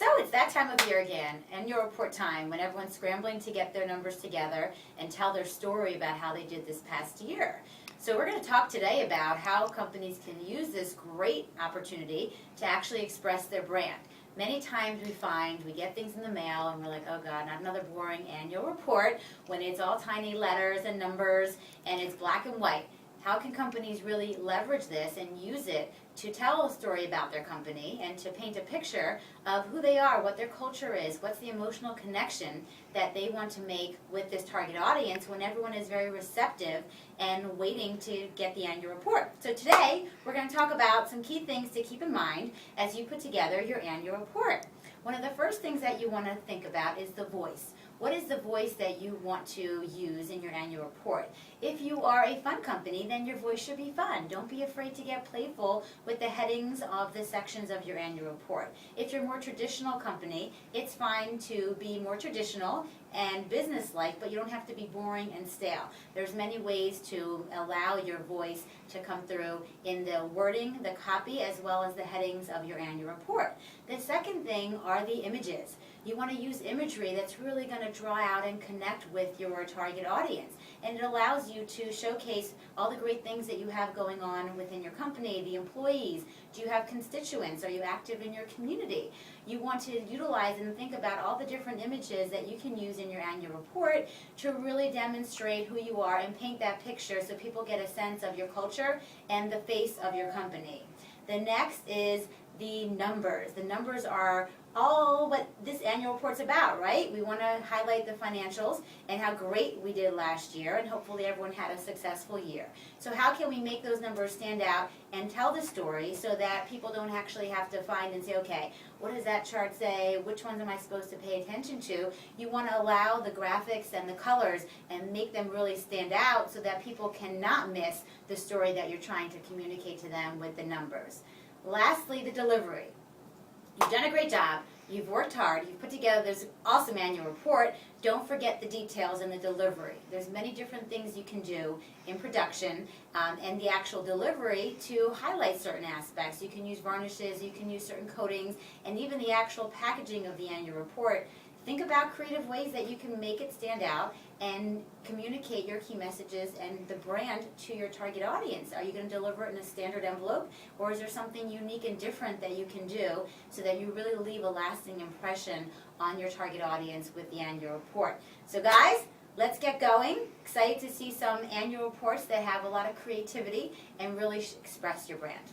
So it's that time of year again, annual report time, when everyone's scrambling to get their numbers together and tell their story about how they did this past year. So we're going to talk today about how companies can use this great opportunity to actually express their brand. Many times we find we get things in the mail and we're like, oh God, not another boring annual report when it's all tiny letters and numbers and it's black and white. How can companies really leverage this and use it to tell a story about their company and to paint a picture of who they are, what their culture is, what's the emotional connection that they want to make with this target audience when everyone is very receptive and waiting to get the annual report. So today, we're going to talk about some key things to keep in mind as you put together your annual report. One of the first things that you want to think about is the voice. What is the voice that you want to use in your annual report? If you are a fun company, then your voice should be fun. Don't be afraid to get playful with the headings of the sections of your annual report. If you're a more traditional company, it's fine to be more traditional and business-like, but you don't have to be boring and stale. There's many ways to allow your voice to come through in the wording, the copy, as well as the headings of your annual report. The second thing are the images. You want to use imagery that's really going to draw out and connect with your target audience. And it allows you to showcase all the great things that you have going on within your company, the employees. Do you have constituents? Are you active in your community? You want to utilize and think about all the different images that you can use in your annual report to really demonstrate who you are and paint that picture so people get a sense of your culture and the face of your company. The next is the numbers. The numbers are all what this annual report's about, right? We want to highlight the financials and how great we did last year, and hopefully everyone had a successful year. So how can we make those numbers stand out and tell the story so that people don't actually have to find and say, okay, what does that chart say? Which ones am I supposed to pay attention to? You want to allow the graphics and the colors and make them really stand out so that people cannot miss the story that you're trying to communicate to them with the numbers. Lastly, the delivery. You've done a great job. You've worked hard. You've put together this awesome annual report. Don't forget the details and the delivery. There's many different things you can do in production and the actual delivery to highlight certain aspects. You can use varnishes, you can use certain coatings, and even the actual packaging of the annual report. Think about creative ways that you can make it stand out and communicate your key messages and the brand to your target audience. Are you going to deliver it in a standard envelope, or is there something unique and different that you can do so that you really leave a lasting impression on your target audience with the annual report? So guys, let's get going. Excited to see some annual reports that have a lot of creativity and really express your brand.